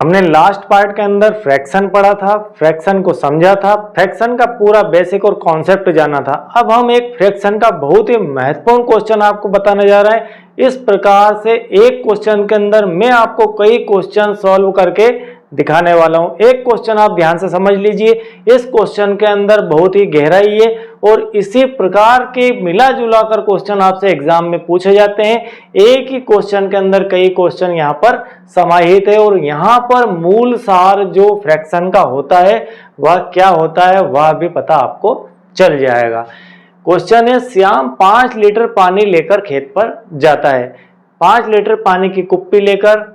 हमने last part के अंदर फ्रैक्शन पढ़ा था, फ्रैक्शन को समझा था, फ्रैक्शन का पूरा बेसिक और कॉन्सेप्ट जाना था। अब हम एक फ्रैक्शन का बहुत ही महत्वपूर्ण क्वेश्चन आपको बताने जा रहे हैं। इस प्रकार से एक क्वेश्चन के अंदर मैं आपको कई क्वेश्चन सॉल्व करके दिखाने वाला हूं। एक क्वेश्चन आप ध्यान से समझ लीजिए, इस क्वेश्चन के अंदर बहुत ही गहराई है और इसी प्रकार के मिला जुला कर क्वेश्चन आपसे एग्जाम में पूछे जाते हैं। एक ही क्वेश्चन के अंदर कई क्वेश्चन यहाँ पर समाहित है और यहाँ पर मूल सार जो फ्रैक्शन का होता है वह क्या होता है वह भी पता आपको चल जाएगा। क्वेश्चन है, श्याम 5 लीटर पानी लेकर खेत पर जाता है। 5 लीटर पानी की कुप्पी लेकर,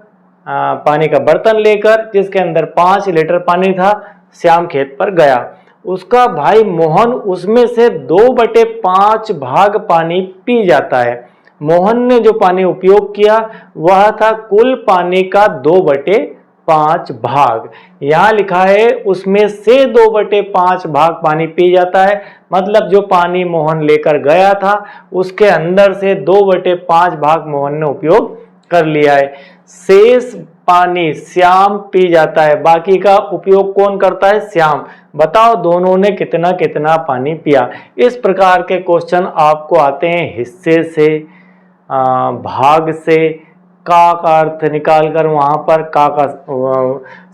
पानी का बर्तन लेकर, जिसके अंदर 5 लीटर पानी था, श्याम खेत पर गया। उसका भाई मोहन उसमें से 2/5 भाग पानी पी जाता है। मोहन ने जो पानी उपयोग किया वह था कुल पानी का 2/5 भाग। यहाँ लिखा है उसमें से 2/5 भाग पानी पी जाता है, मतलब जो पानी मोहन लेकर गया था उसके अंदर से 2/5 भाग मोहन ने उपयोग कर लिया है। शेष पानी श्याम पी जाता है, बाकी का उपयोग कौन करता है? श्याम। बताओ दोनों ने कितना कितना पानी पिया। इस प्रकार के क्वेश्चन आपको आते हैं हिस्से से, भाग से, का अर्थ निकाल कर वहां पर का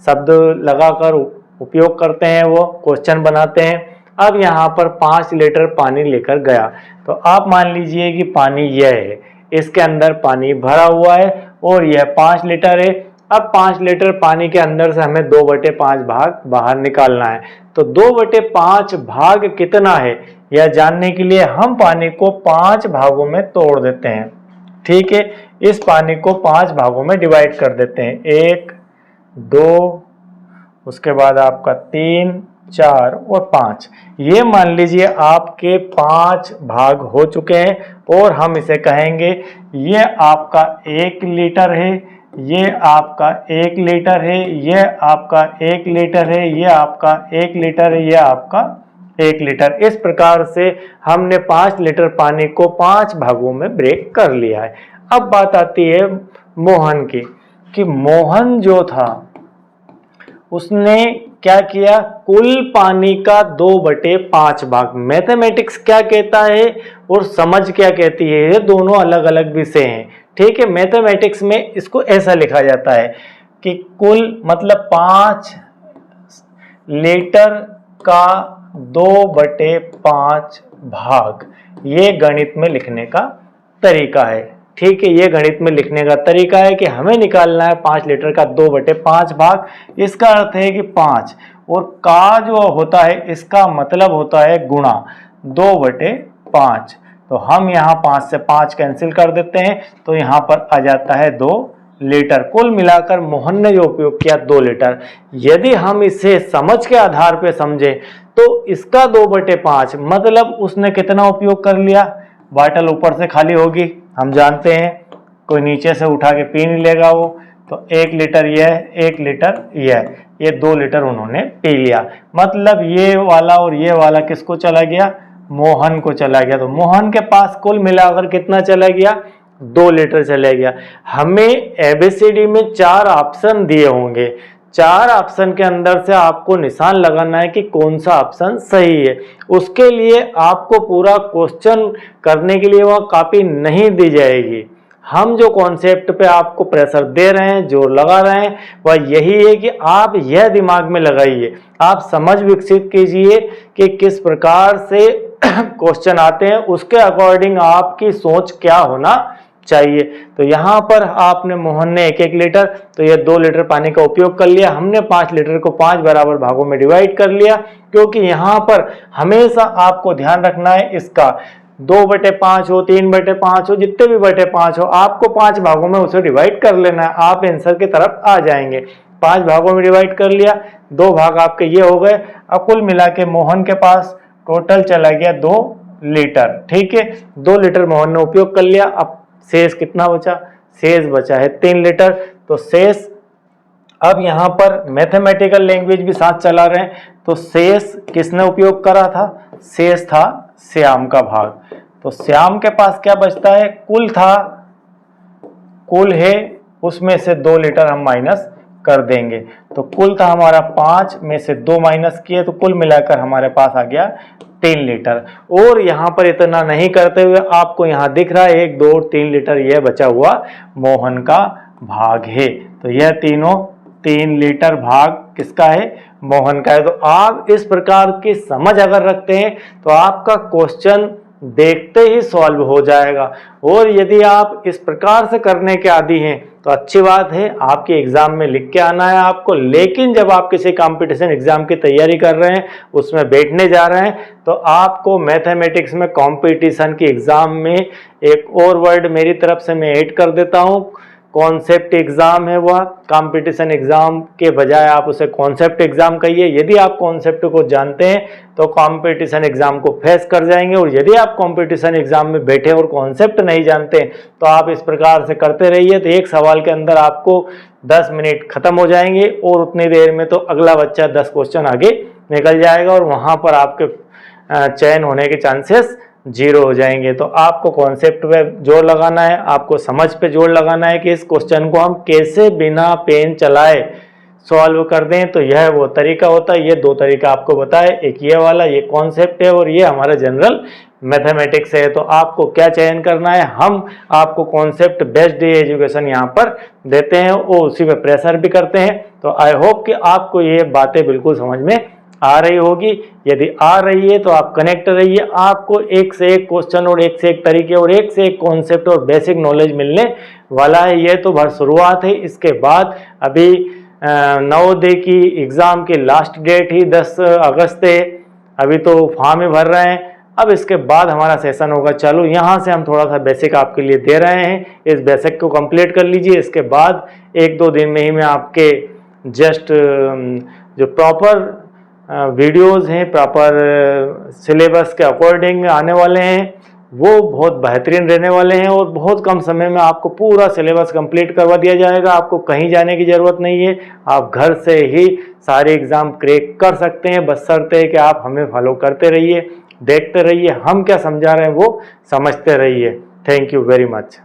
शब्द लगाकर उपयोग करते हैं, वो क्वेश्चन बनाते हैं। अब यहाँ पर 5 लीटर पानी लेकर गया, तो आप मान लीजिए कि पानी यह है, इसके अंदर पानी भरा हुआ है और यह 5 लीटर है। अब 5 लीटर पानी के अंदर से हमें 2/5 भाग बाहर निकालना है, तो 2/5 भाग कितना है यह जानने के लिए हम पानी को 5 भागों में तोड़ देते हैं। ठीक है, इस पानी को 5 भागों में डिवाइड कर देते हैं, 1, 2, उसके बाद आपका 3, 4 और 5। ये मान लीजिए आपके 5 भाग हो चुके हैं और हम इसे कहेंगे ये आपका 1 लीटर है, ये आपका 1 लीटर है, ये आपका 1 लीटर है, ये आपका 1 लीटर है, ये आपका 1 लीटर। इस प्रकार से हमने 5 लीटर पानी को 5 भागों में ब्रेक कर लिया है। अब बात आती है मोहन की, कि मोहन जो था उसने क्या किया? कुल पानी का 2/5 भाग। मैथमेटिक्स क्या कहता है और समझ क्या कहती है, ये दोनों अलग अलग विषय हैं। ठीक है, मैथमेटिक्स में इसको ऐसा लिखा जाता है कि कुल मतलब 5 लीटर का 2/5 भाग, ये गणित में लिखने का तरीका है। ठीक है, ये गणित में लिखने का तरीका है कि हमें निकालना है 5 लीटर का 2/5 भाग। इसका अर्थ है कि 5 और का जो होता है इसका मतलब होता है गुणा 2/5। तो हम यहाँ 5 से 5 कैंसिल कर देते हैं, तो यहाँ पर आ जाता है 2 लीटर। कुल मिलाकर मोहन ने जो उपयोग किया 2 लीटर। यदि हम इसे समझ के आधार पर समझें तो इसका 2/5 मतलब उसने कितना उपयोग कर लिया? बॉटल ऊपर से खाली होगी, हम जानते हैं, कोई नीचे से उठा के पी नहीं लेगा वो, तो 1 लीटर यह, 1 लीटर यह, ये 2 लीटर उन्होंने पी लिया। मतलब ये वाला और ये वाला किसको चला गया? मोहन को चला गया। तो मोहन के पास कुल मिलाकर कितना चला गया? 2 लीटर चला गया। हमें एबीसीडी में 4 ऑप्शन दिए होंगे, 4 ऑप्शन के अंदर से आपको निशान लगाना है कि कौन सा ऑप्शन सही है। उसके लिए आपको पूरा क्वेश्चन करने के लिए वह कॉपी नहीं दी जाएगी। हम जो कॉन्सेप्ट पे आपको प्रेशर दे रहे हैं, जोर लगा रहे हैं, वह यही है कि आप यह दिमाग में लगाइए, आप समझ विकसित कीजिए कि किस प्रकार से क्वेश्चन आते हैं, उसके अकॉर्डिंग आपकी सोच क्या होना चाहिए। तो यहाँ पर आपने मोहन ने 1-1 लीटर, तो ये 2 लीटर पानी का उपयोग कर लिया। हमने 5 लीटर को 5 बराबर भागों में डिवाइड कर लिया, क्योंकि यहाँ पर हमेशा आपको ध्यान रखना है इसका 2/5 हो, 3/5 हो, जितने भी बटे 5 हो, आपको 5 भागों में उसे डिवाइड कर लेना है। आप आंसर की तरफ आ जाएंगे। 5 भागों में डिवाइड कर लिया, 2 भाग आपके ये हो गए। अब कुल मिला के मोहन के पास टोटल चला गया 2 लीटर। ठीक है, 2 लीटर मोहन ने उपयोग कर लिया। अब शेष कितना बचा? शेष बचा है 3 लीटर। तो शेष, अब यहाँ पर मैथमेटिकल लैंग्वेज भी साथ चला रहे हैं, तो शेष किसने उपयोग करा था? शेष था श्याम का भाग। तो श्याम के पास क्या बचता है? कुल था, कुल है, उसमें से 2 लीटर हम माइनस कर देंगे। तो कुल था हमारा 5 में से 2 माइनस किए तो कुल मिलाकर हमारे पास आ गया 3 लीटर। और यहाँ पर इतना नहीं करते हुए आपको यहाँ दिख रहा है 1, 2, 3 लीटर यह बचा हुआ मोहन का भाग है। तो यह तीनों 3 लीटर भाग किसका है? मोहन का है। तो आप इस प्रकार की समझ अगर रखते हैं तो आपका क्वेश्चन देखते ही सॉल्व हो जाएगा। और यदि आप इस प्रकार से करने के आदी हैं तो अच्छी बात है, आपके एग्जाम में लिख के आना है आपको। लेकिन जब आप किसी कंपटीशन एग्जाम की तैयारी कर रहे हैं, उसमें बैठने जा रहे हैं, तो आपको मैथमेटिक्स में कंपटीशन की एग्जाम में एक और वर्ड मेरी तरफ से मैं ऐड कर देता हूं। कॉन्सेप्ट एग्जाम है वह, कंपटीशन एग्जाम के बजाय आप उसे कॉन्सेप्ट एग्जाम कहिए। यदि आप कॉन्सेप्ट को जानते हैं तो कंपटीशन एग्जाम को फेस कर जाएंगे। और यदि आप कंपटीशन एग्जाम में बैठे और कॉन्सेप्ट नहीं जानते तो आप इस प्रकार से करते रहिए, तो एक सवाल के अंदर आपको 10 मिनट खत्म हो जाएंगे और उतनी देर में तो अगला बच्चा 10 क्वेश्चन आगे निकल जाएगा और वहां पर आपके चयन होने के चांसेस 0 हो जाएंगे। तो आपको कॉन्सेप्ट पे जोर लगाना है, आपको समझ पे जोर लगाना है कि इस क्वेश्चन को हम कैसे बिना पेन चलाए सॉल्व कर दें। तो यह वो तरीका होता है। ये 2 तरीका आपको बताए, एक ये वाला, ये कॉन्सेप्ट है, और ये हमारा जनरल मैथमेटिक्स है। तो आपको क्या चयन करना है? हम आपको कॉन्सेप्ट बेस्ड एजुकेशन यहाँ पर देते हैं और उसी पे प्रेशर भी करते हैं। तो आई होप कि आपको ये बातें बिल्कुल समझ में आ रही होगी। यदि आ रही है तो आप कनेक्ट रहिए, आपको एक से एक क्वेश्चन और एक से एक तरीके और एक से एक कॉन्सेप्ट और बेसिक नॉलेज मिलने वाला है। ये तो भर शुरुआत है। इसके बाद अभी नवोदय की एग्जाम की लास्ट डेट ही 10 अगस्त है। अभी तो फॉर्म ही भर रहे हैं। अब इसके बाद हमारा सेशन होगा चालू। यहाँ से हम थोड़ा सा बेसिक आपके लिए दे रहे हैं, इस बेसिक को कंप्लीट कर लीजिए। इसके बाद 1-2 दिन में ही मैं आपके जस्ट जो प्रॉपर वीडियोस हैं, प्रॉपर सिलेबस के अकॉर्डिंग आने वाले हैं, वो बहुत बेहतरीन रहने वाले हैं और बहुत कम समय में आपको पूरा सिलेबस कंप्लीट करवा दिया जाएगा। आपको कहीं जाने की ज़रूरत नहीं है, आप घर से ही सारे एग्ज़ाम क्रैक कर सकते हैं, बशर्ते कि आप हमें फॉलो करते रहिए, देखते रहिए, हम क्या समझा रहे हैं वो समझते रहिए। Thank you very much.